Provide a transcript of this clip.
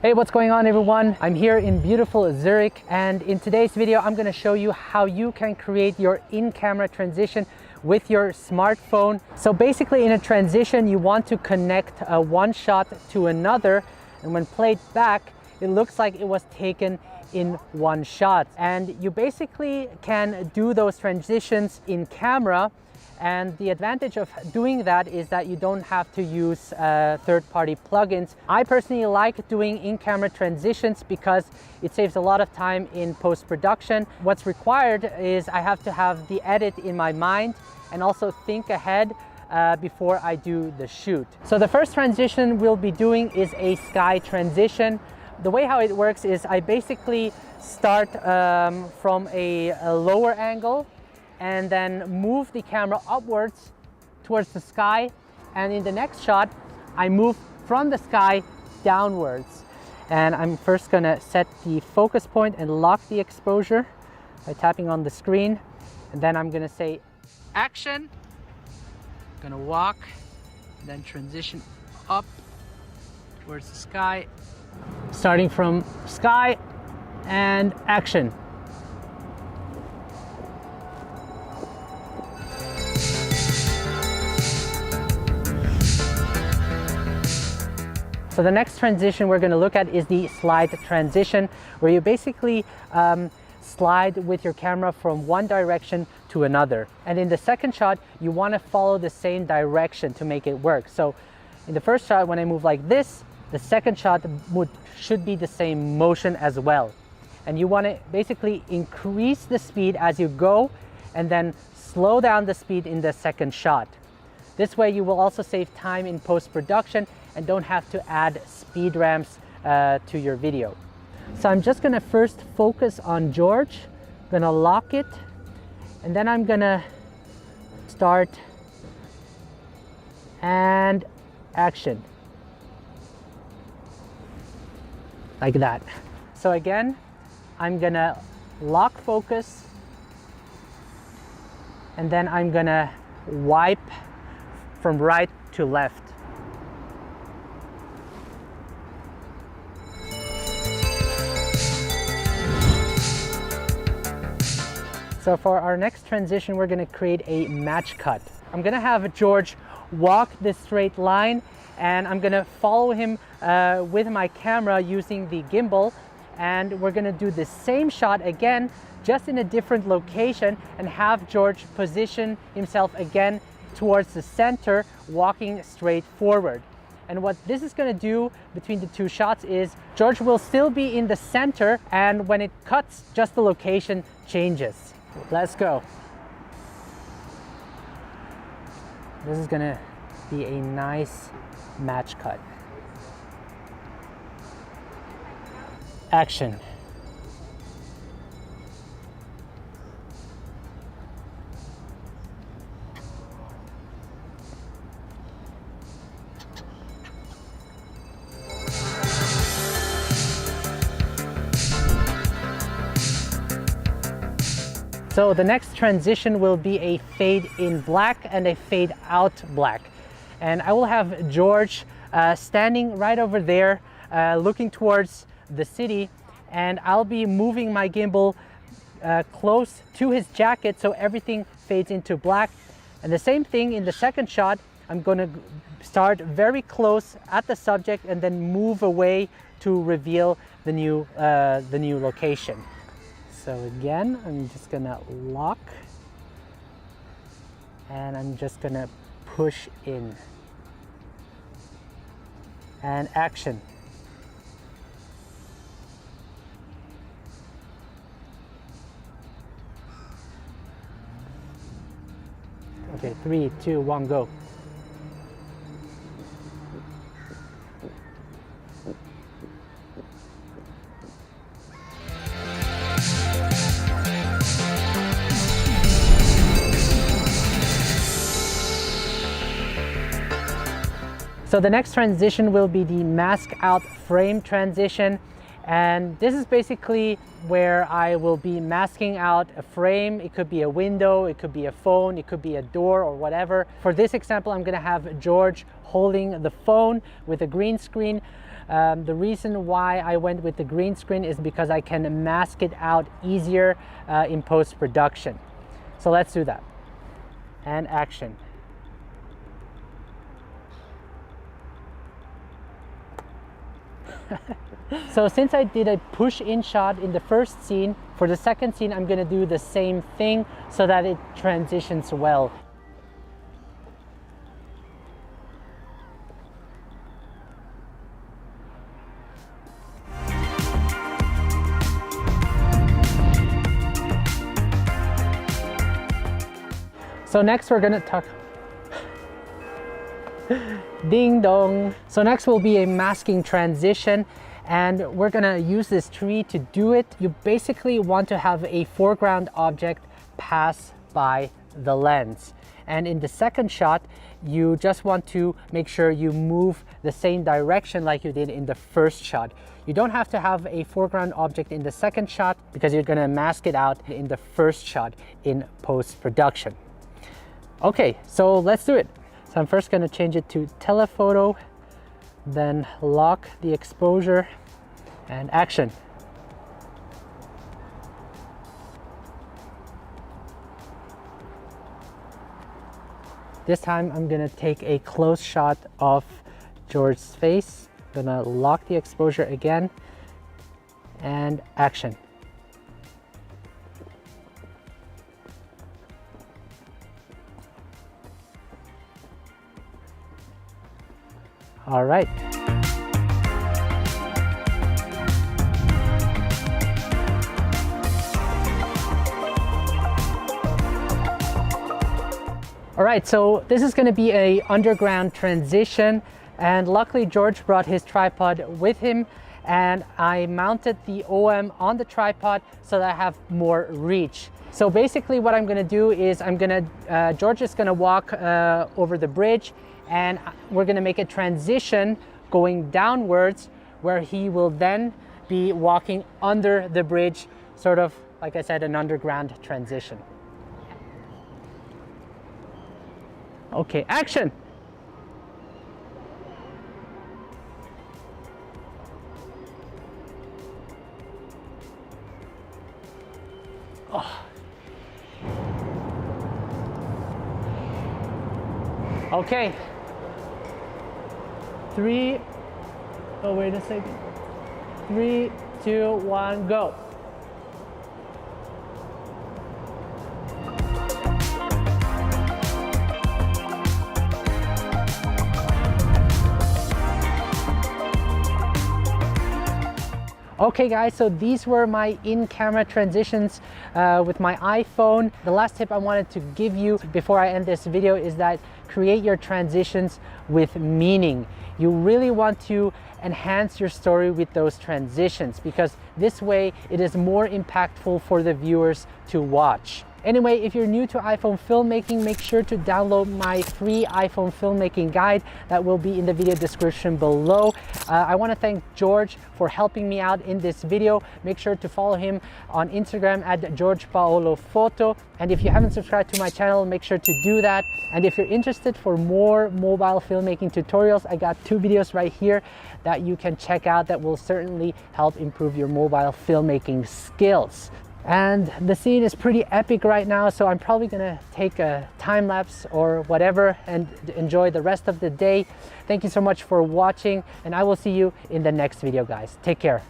Hey, what's going on everyone? I'm here in beautiful Zurich, and in today's video I'm going to show you how you can create your in-camera transition with your smartphone. So basically in a transition you want to connect one shot to another, and when played back it looks like it was taken in one shot. And you basically can do those transitions in camera, and the advantage of doing that is that you don't have to use third-party plugins. I personally like doing in-camera transitions because it saves a lot of time in post-production. What's required is I have to have the edit in my mind and also think ahead before I do the shoot. So the first transition we'll be doing is a sky transition. The way how it works is I basically start from a lower angle and then move the camera upwards towards the sky, and in the next shot I move from the sky downwards. And I'm first gonna set the focus point and lock the exposure by tapping on the screen, and then I'm gonna say action. I'm gonna walk, then transition up towards the sky, starting from sky and action. So the next transition we're going to look at is the slide transition, where you basically slide with your camera from one direction to another. And in the second shot, you want to follow the same direction to make it work. So in the first shot, when I move like this, the second shot should be the same motion as well. And you want to basically increase the speed as you go and then slow down the speed in the second shot. This way you will also save time in post-production and don't have to add speed ramps to your video. So I'm just gonna first focus on George, gonna lock it, and then I'm gonna start and action. Like that. So again, I'm gonna lock focus, and then I'm gonna wipe from right to left. So for our next transition, we're going to create a match cut. I'm going to have George walk this straight line, and I'm going to follow him with my camera using the gimbal, and we're going to do the same shot again, just in a different location, and have George position himself again towards the center, walking straight forward. And what this is going to do between the two shots is George will still be in the center, and when it cuts, just the location changes. Let's go. This is gonna be a nice match cut. Action. So the next transition will be a fade in black and a fade out black. And I will have George standing right over there looking towards the city, and I'll be moving my gimbal close to his jacket so everything fades into black. And the same thing in the second shot, I'm going to start very close at the subject and then move away to reveal the new location. So again, I'm just gonna lock, and I'm just gonna push in, and action. Okay, 3, 2, 1, go. So the next transition will be the mask out frame transition. And this is basically where I will be masking out a frame. It could be a window, it could be a phone, it could be a door or whatever. For this example, I'm gonna have George holding the phone with a green screen. The reason why I went with the green screen is because I can mask it out easier in post-production. So let's do that. And action. So since I did a push-in shot in the first scene, for the second scene I'm going to do the same thing so that it transitions well. So next we're going to talk ding dong. So next will be a masking transition, and we're gonna use this tree to do it. You basically want to have a foreground object pass by the lens. And in the second shot, you just want to make sure you move the same direction like you did in the first shot. You don't have to have a foreground object in the second shot because you're gonna mask it out in the first shot in post-production. Okay, so let's do it. So I'm first going to change it to telephoto, then lock the exposure, and action. This time I'm going to take a close shot of George's face. I'm going to lock the exposure again, and action. All right. All right, so this is going to be a underground transition, and luckily George brought his tripod with him, and I mounted the OM on the tripod so that I have more reach. So basically what I'm going to do is George is going to walk over the bridge, and we're going to make a transition going downwards where he will then be walking under the bridge, sort of, like I said, an underground transition. Okay, action! Oh. Okay. Wait a second. 3, 2, 1, go. Okay guys, so these were my in-camera transitions with my iPhone. The last tip I wanted to give you before I end this video is that create your transitions with meaning. You really want to enhance your story with those transitions, because this way it is more impactful for the viewers to watch. Anyway, if you're new to iPhone filmmaking, make sure to download my free iPhone filmmaking guide that will be in the video description below. I want to thank George for helping me out in this video. Make sure to follow him on Instagram at GeorgePaoloPhoto. And if you haven't subscribed to my channel, make sure to do that. And if you're interested for more mobile filmmaking tutorials, I got 2 videos right here that you can check out that will certainly help improve your mobile filmmaking skills. And the scene is pretty epic right now, so I'm probably gonna take a time lapse or whatever and enjoy the rest of the day. Thank you so much for watching, and I will see you in the next video, guys. Take care.